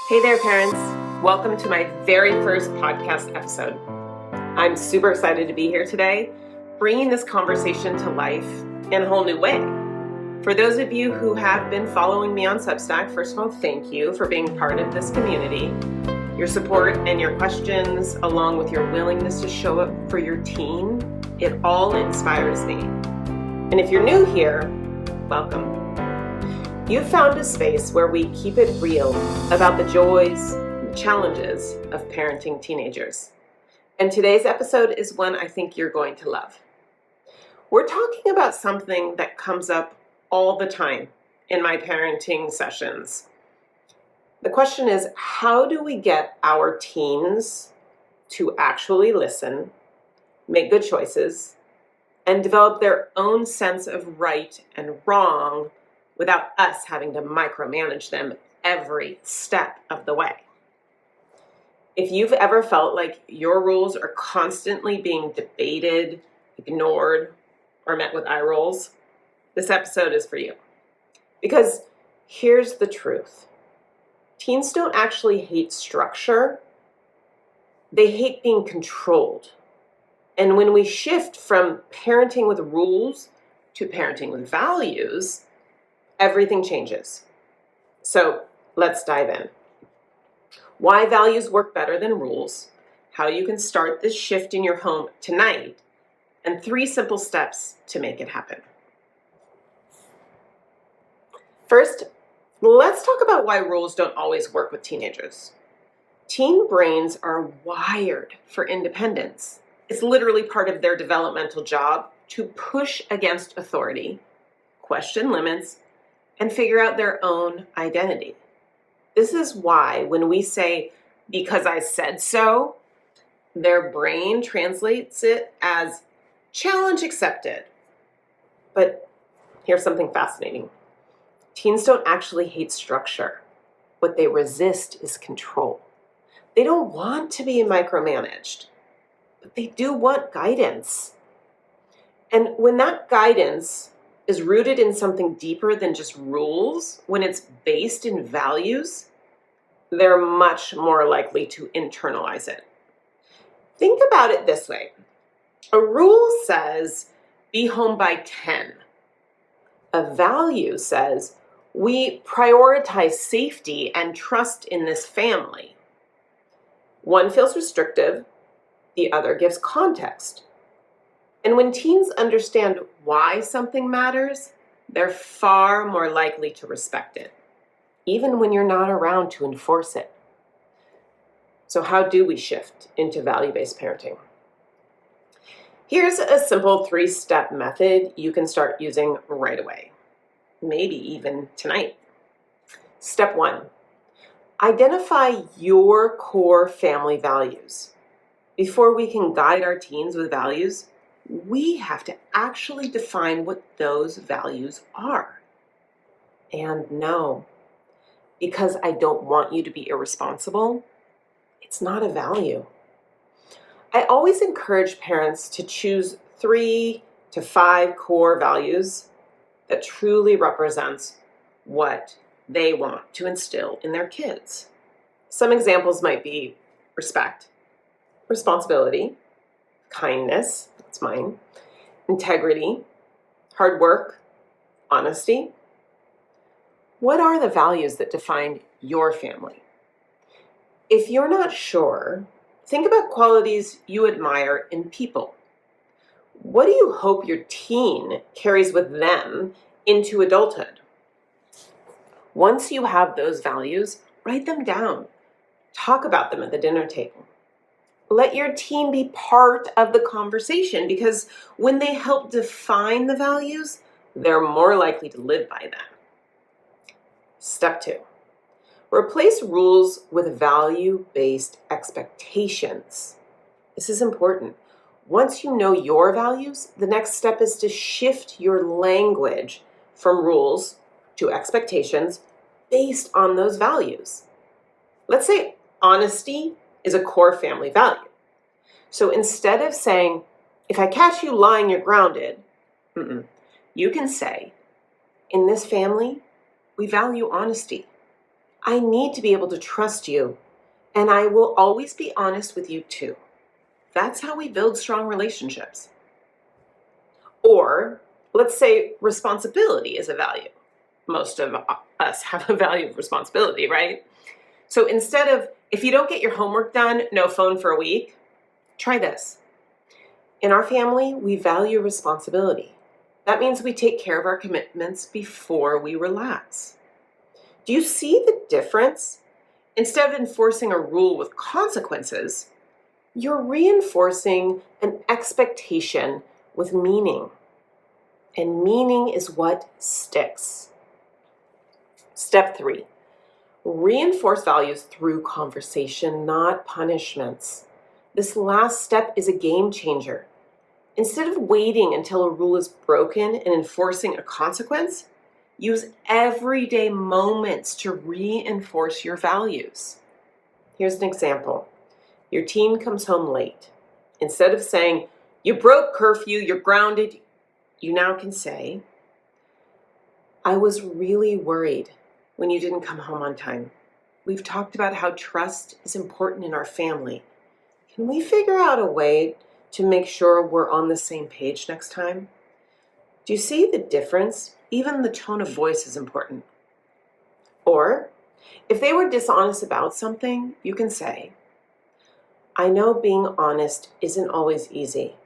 Hey there, parents. Welcome to my very first podcast episode. I'm super excited to be here today, bringing this conversation to life in a whole new way. For those of you who have been following me on Substack, first of all, thank you for being part of this community. Your support and your questions, along with your willingness to show up for your teen, it all inspires me. And if you're new here, welcome. You've found a space where we keep it real about the joys and challenges of parenting teenagers. And today's episode is one I think you're going to love. We're talking about something that comes up all the time in my parenting sessions. The question is, how do we get our teens to actually listen, make good choices, and develop their own sense of right and wrong without us having to micromanage them every step of the way? If you've ever felt like your rules are constantly being debated, ignored, or met with eye rolls, this episode is for you. Because here's the truth. Teens don't actually hate structure. They hate being controlled. And when we shift from parenting with rules to parenting with values, everything changes. So let's dive in. Why values work better than rules, how you can start this shift in your home tonight, and 3 simple steps to make it happen. First, let's talk about why rules don't always work with teenagers. Teen brains are wired for independence. It's literally part of their developmental job to push against authority, question limits, and figure out their own identity. This is why when we say, "because I said so," their brain translates it as challenge accepted. But here's something fascinating. Teens don't actually hate structure. What they resist is control. They don't want to be micromanaged, but they do want guidance. And when that guidance is rooted in something deeper than just rules, when it's based in values, they're much more likely to internalize it. Think about it this way. A rule says, be home by 10. A value says, we prioritize safety and trust in this family. One feels restrictive, the other gives context. And when teens understand why something matters, they're far more likely to respect it, even when you're not around to enforce it. So how do we shift into value-based parenting? Here's a simple 3-step method you can start using right away, maybe even tonight. Step 1, identify your core family values. Before we can guide our teens with values, we have to actually define what those values are. And no, because I don't want you to be irresponsible, it's not a value. I always encourage parents to choose 3 to 5 core values that truly represents what they want to instill in their kids. Some examples might be respect, responsibility, kindness, that's mine, integrity, hard work, honesty. What are the values that define your family? If you're not sure, think about qualities you admire in people. What do you hope your teen carries with them into adulthood? Once you have those values, write them down. Talk about them at the dinner table. Let your teen be part of the conversation, because when they help define the values, they're more likely to live by them. Step 2, replace rules with value-based expectations. This is important. Once you know your values, the next step is to shift your language from rules to expectations based on those values. Let's say honesty is a core family value. So instead of saying, if I catch you lying, you're grounded, you can say, in this family, we value honesty. I need to be able to trust you, and I will always be honest with you too. That's how we build strong relationships. Or let's say responsibility is a value. Most of us have a value of responsibility, right? So instead of, if you don't get your homework done, no phone for a week, try this. In our family, we value responsibility. That means we take care of our commitments before we relax. Do you see the difference? Instead of enforcing a rule with consequences, you're reinforcing an expectation with meaning. And meaning is what sticks. Step 3, reinforce values through conversation, not punishments. This last step is a game changer. Instead of waiting until a rule is broken and enforcing a consequence, use everyday moments to reinforce your values. Here's an example. Your teen comes home late. Instead of saying, "You broke curfew, you're grounded," you now can say, "I was really worried when you didn't come home on time. We've talked about how trust is important in our family. Can we figure out a way to make sure we're on the same page next time?" Do you see the difference? Even the tone of voice is important. Or, if they were dishonest about something, you can say, "I know being honest isn't always easy,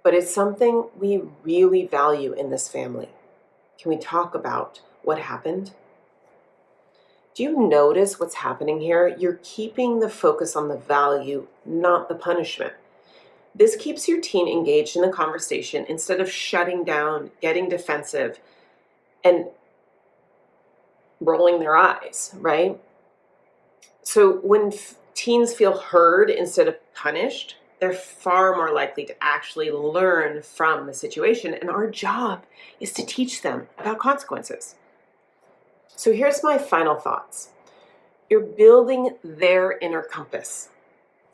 but it's something we really value in this family. Can we talk about what happened?" Do you notice what's happening here? You're keeping the focus on the value, not the punishment. This keeps your teen engaged in the conversation instead of shutting down, getting defensive, and rolling their eyes, right? So when teens feel heard instead of punished, they're far more likely to actually learn from the situation. And our job is to teach them about consequences. So here's my final thoughts. You're building their inner compass.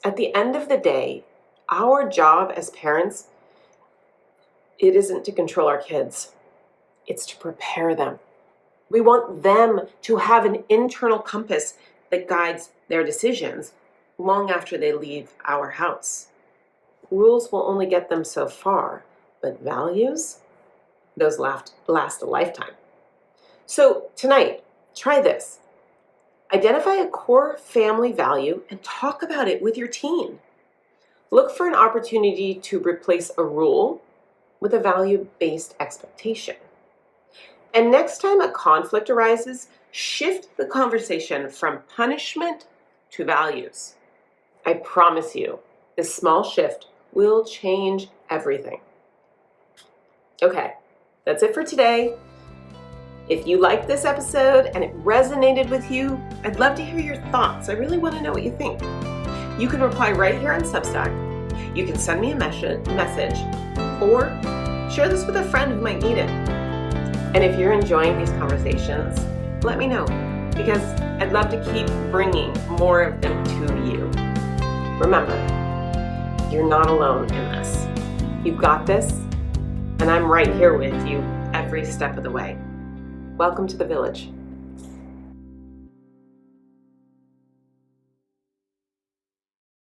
At the end of the day, our job as parents, it isn't to control our kids. It's to prepare them. We want them to have an internal compass that guides their decisions long after they leave our house. Rules will only get them so far, but values, those last a lifetime. So tonight, try this. Identify a core family value and talk about it with your teen. Look for an opportunity to replace a rule with a value-based expectation. And next time a conflict arises, shift the conversation from punishment to values. I promise you, this small shift will change everything. Okay, that's it for today. If you liked this episode and it resonated with you, I'd love to hear your thoughts. I really want to know what you think. You can reply right here on Substack. You can send me a message or share this with a friend who might need it. And if you're enjoying these conversations, let me know, because I'd love to keep bringing more of them to you. Remember, you're not alone in this. You've got this, and I'm right here with you every step of the way. Welcome to the village.